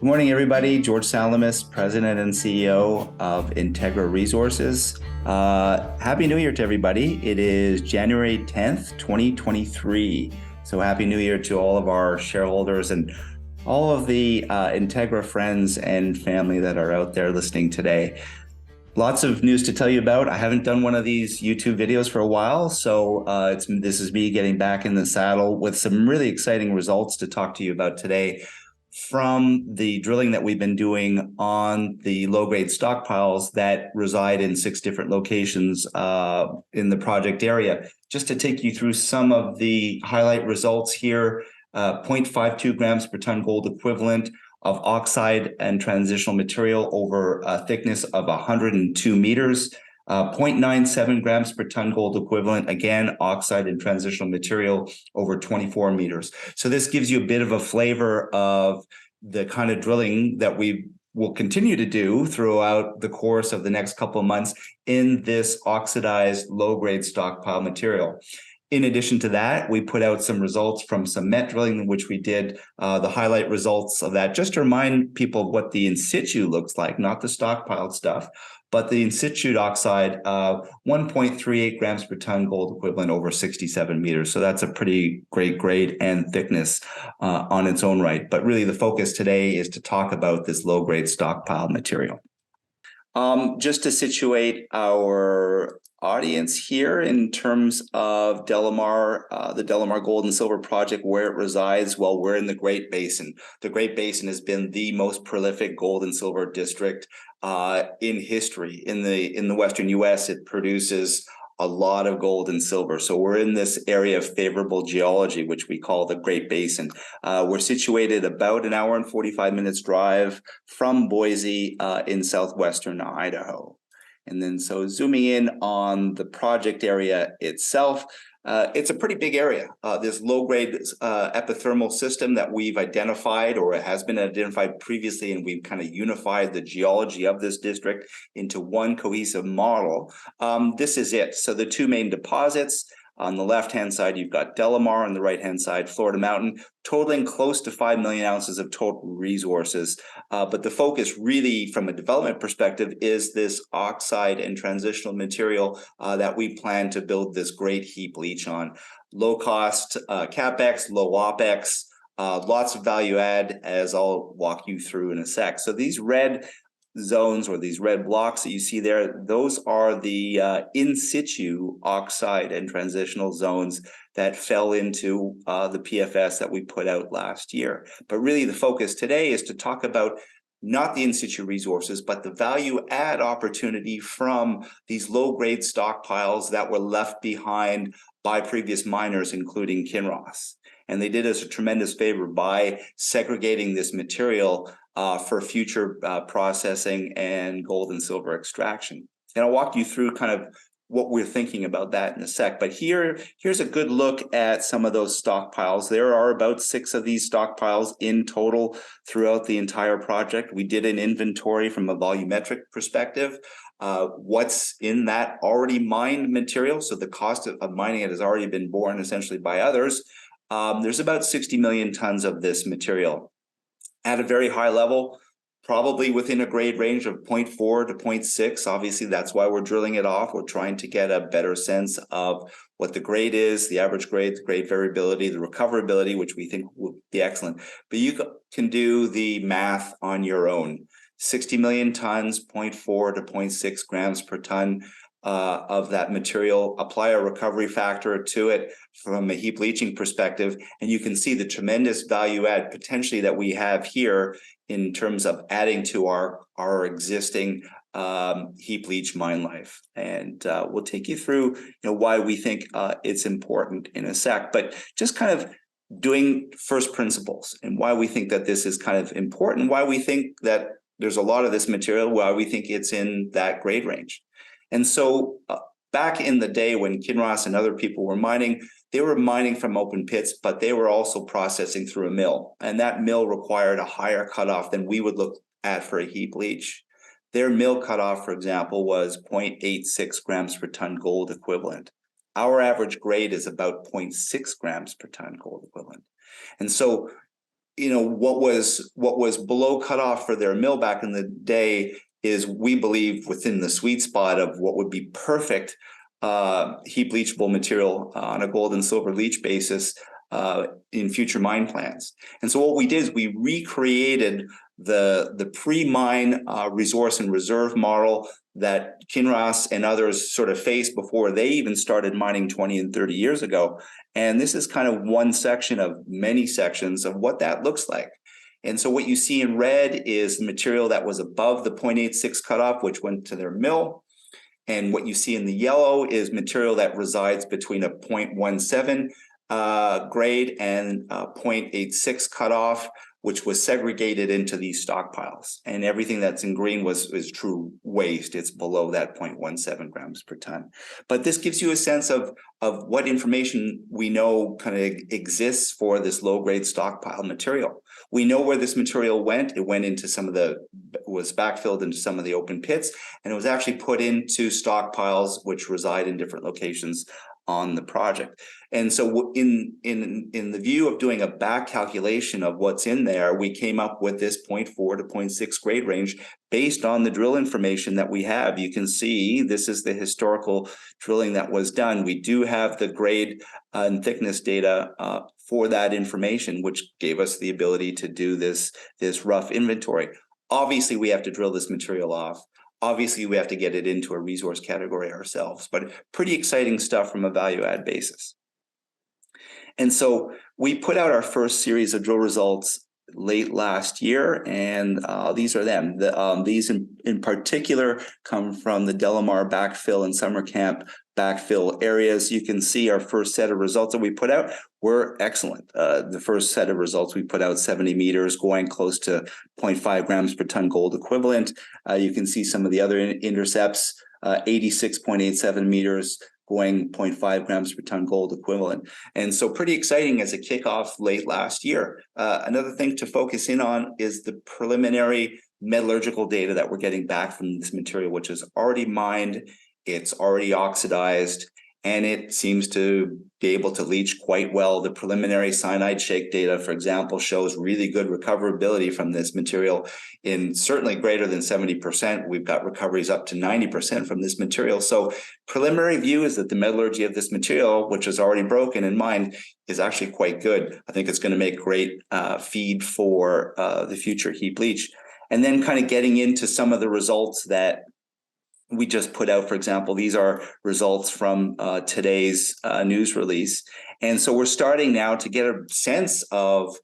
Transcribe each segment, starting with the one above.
Good morning, everybody. George Salamis, President and CEO of Integra Resources. Happy New Year to everybody. It is January 10th, 2023. So happy New Year to all of our shareholders and all of the Integra friends and family that are out there listening today. Lots of news to tell you about. I haven't done one of these YouTube videos for a while, so this is me getting back in the saddle with some really exciting results to talk to you about today from the drilling that we've been doing on the low-grade stockpiles that reside in 6 different locations in the project area. Just to take you through some of the highlight results here, 0.52 grams per ton gold equivalent of oxide and transitional material over a thickness of 102 meters. 0.97 grams per ton gold equivalent, again, oxide and transitional material over 24 meters. So this gives you a bit of a flavor of the kind of drilling that we will continue to do throughout the course of the next couple of months in this oxidized low-grade stockpile material. In addition to that, we put out some results from some met drilling, which we did, the highlight results of that, just to remind people what the in situ looks like, not the stockpiled stuff, but the in situ oxide, 1.38 grams per ton gold equivalent over 67 meters. So that's a pretty great grade and thickness on its own right. But really the focus today is to talk about this low-grade stockpile material. Just to situate our audience here in terms of DeLamar, the DeLamar Gold and Silver Project, where it resides. Well, we're in the Great Basin. The Great Basin has been the most prolific gold and silver district in history. In the Western U.S., it produces a lot of gold and silver. So we're in this area of favorable geology, which we call the Great Basin. We're situated about an hour and 45 minutes drive from Boise in southwestern Idaho. And then so zooming in on the project area itself, it's a pretty big area. This low-grade epithermal system that we've identified, or it has been identified previously, and we've kind of unified the geology of this district into one cohesive model. This is it. So the two main deposits, on the left-hand side, you've got DeLamar, on the right-hand side, Florida Mountain, totaling close to 5 million ounces of total resources. But the focus really, from a development perspective, is this oxide and transitional material that we plan to build this great heap leach on. Low-cost CapEx, low OpEx, lots of value add, as I'll walk you through in a sec. So these red zones, or these red blocks that you see there, those are the in situ oxide and transitional zones that fell into the PFS that we put out last year. But really the focus today is to talk about not the in situ resources, but the value add opportunity from these low grade stockpiles that were left behind by previous miners, including Kinross. And they did us a tremendous favor by segregating this material for future processing and gold and silver extraction. And I'll walk you through kind of what we're thinking about that in a sec. But here's a good look at some of those stockpiles. There are about 6 of these stockpiles in total throughout the entire project. We did an inventory from a volumetric perspective. What's in that already mined material, so the cost of mining it has already been borne essentially by others. There's about 60 million tons of this material. At a very high level, probably within a grade range of 0.4 to 0.6. Obviously, that's why we're drilling it off. We're trying to get a better sense of what the grade is, the average grade, the grade variability, the recoverability, which we think will be excellent. But you can do the math on your own. 60 million tons, 0.4 to 0.6 grams per ton of that material, apply a recovery factor to it from a heap leaching perspective, and you can see the tremendous value add potentially that we have here in terms of adding to our existing heap leach mine life. And we'll take you through why we think it's important in a sec, but just kind of doing first principles and why we think that this is kind of important, why we think that there's a lot of this material, why we think it's in that grade range. And so back in the day when Kinross and other people were mining, they were mining from open pits, but they were also processing through a mill. And that mill required a higher cutoff than we would look at for a heap leach. Their mill cutoff, for example, was 0.86 grams per ton gold equivalent. Our average grade is about 0.6 grams per ton gold equivalent. And so what was below cutoff for their mill back in the day is, we believe, within the sweet spot of what would be perfect heap leachable material on a gold and silver leach basis in future mine plans. And so what we did is we recreated the pre-mine resource and reserve model that Kinross and others sort of faced before they even started mining 20 and 30 years ago. And this is kind of one section of many sections of what that looks like. And so what you see in red is the material that was above the 0.86 cutoff, which went to their mill. And what you see in the yellow is material that resides between a 0.17 grade and 0.86 cutoff, which was segregated into these stockpiles. And everything that's in green is true waste. It's below that 0.17 grams per ton. But this gives you a sense of what information we know kind of exists for this low-grade stockpile material. We know where this material went. It went into was backfilled into some of the open pits, and it was actually put into stockpiles which reside in different locations on the project. And so in the view of doing a back calculation of what's in there, we came up with this 0.4 to 0.6 grade range based on the drill information that we have. You can see this is the historical drilling that was done. We do have the grade and thickness data for that information, which gave us the ability to do this rough inventory. Obviously, we have to drill this material off. Obviously, we have to get it into a resource category ourselves, but pretty exciting stuff from a value add basis. And so we put out our first series of drill results late last year, and these are them. These in particular come from the DeLamar backfill and summer camp backfill areas. You can see our first set of results that we put out were excellent. The first set of results we put out 70 meters, going close to 0.5 grams per ton gold equivalent. You can see some of the other intercepts, 86.87 meters, going 0.5 grams per ton gold equivalent. And so pretty exciting as a kickoff late last year. Another thing to focus in on is the preliminary metallurgical data that we're getting back from this material, which is already mined, it's already oxidized, and it seems to be able to leach quite well. The preliminary cyanide shake data, for example, shows really good recoverability from this material in certainly greater than 70%. We've got recoveries up to 90% from this material. So preliminary view is that the metallurgy of this material, which is already broken and mined, is actually quite good. I think it's going to make great feed for the future heap leach. And then kind of getting into some of the results that we just put out. For example, these are results from today's news release. And so we're starting now to get a sense of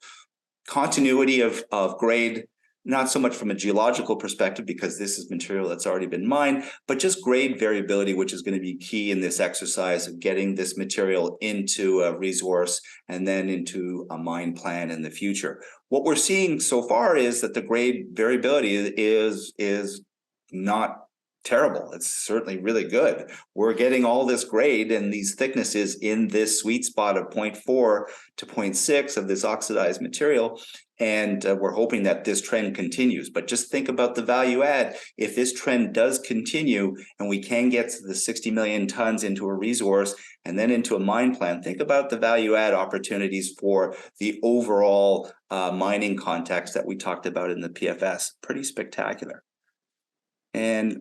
continuity of grade, not so much from a geological perspective, because this is material that's already been mined, but just grade variability, which is going to be key in this exercise of getting this material into a resource and then into a mine plan in the future. What we're seeing so far is that the grade variability is not terrible. It's certainly really good. We're getting all this grade and these thicknesses in this sweet spot of 0.4 to 0.6 of this oxidized material. And we're hoping that this trend continues. But just think about the value add. If this trend does continue and we can get to the 60 million tons into a resource and then into a mine plan, think about the value add opportunities for the overall mining context that we talked about in the PFS. Pretty spectacular. And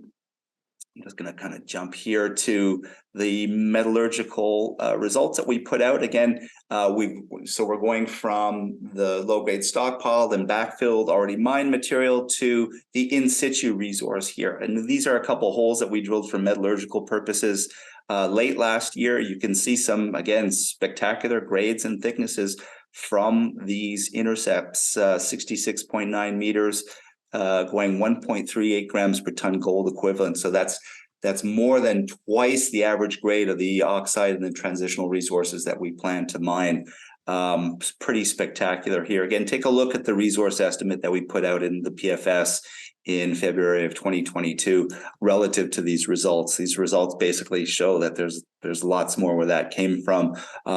I'm just going to kind of jump here to the metallurgical results that we put out. Again, so we're going from the low-grade stockpile, then backfilled, already mined material, to the in-situ resource here. And these are a couple holes that we drilled for metallurgical purposes late last year. You can see some, again, spectacular grades and thicknesses from these intercepts, 66.9 meters, going 1.38 grams per ton gold equivalent. So that's more than twice the average grade of the oxide and the transitional resources that we plan to mine. It's pretty spectacular here. Again, take a look at the resource estimate that we put out in the PFS in February of 2022 relative to these results. These results basically show that there's lots more where that came from,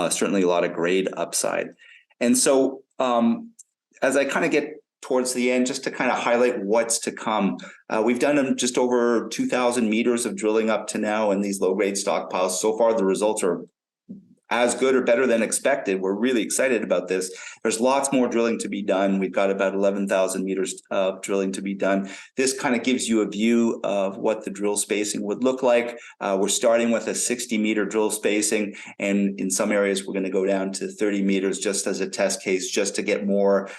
certainly a lot of grade upside. And so as I kind of get towards the end, just to kind of highlight what's to come. We've done just over 2,000 meters of drilling up to now in these low-grade stockpiles. So far, the results are as good or better than expected. We're really excited about this. There's lots more drilling to be done. We've got about 11,000 meters of drilling to be done. This kind of gives you a view of what the drill spacing would look like. We're starting with a 60-meter drill spacing, and in some areas we're going to go down to 30 meters just as a test case, just to get more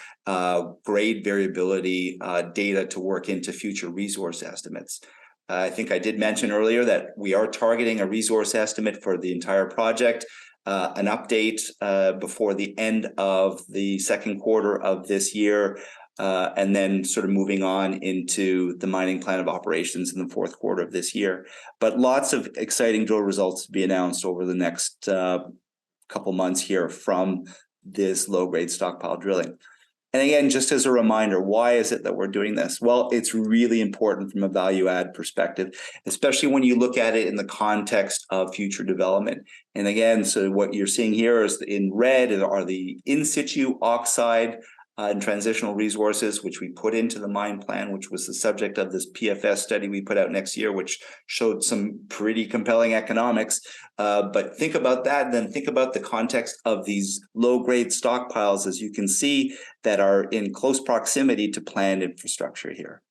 grade variability data to work into future resource estimates. I think I did mention earlier that we are targeting a resource estimate for the entire project, an update before the end of the second quarter of this year, and then sort of moving on into the mining plan of operations in the fourth quarter of this year. But lots of exciting drill results to be announced over the next couple months here from this low-grade stockpile drilling. And again, just as a reminder, why is it that we're doing this? Well, it's really important from a value add perspective, especially when you look at it in the context of future development. And again, so what you're seeing here is in red are the in situ oxide and transitional resources, which we put into the mine plan, which was the subject of this PFS study we put out next year, which showed some pretty compelling economics. But think about that, and then think about the context of these low-grade stockpiles, as you can see, that are in close proximity to planned infrastructure here.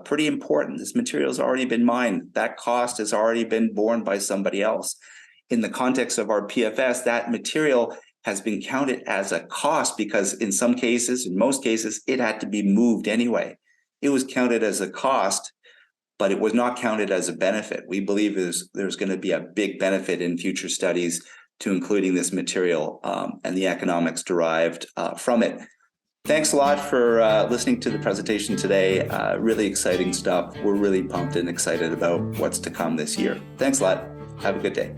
Pretty important. This material has already been mined. That cost has already been borne by somebody else. In the context of our PFS, that material has been counted as a cost because in some cases, in most cases, it had to be moved anyway. It was counted as a cost, but it was not counted as a benefit. We believe there's going to be a big benefit in future studies to including this material and the economics derived from it. Thanks a lot for listening to the presentation today. Really exciting stuff. We're really pumped and excited about what's to come this year. Thanks a lot. Have a good day.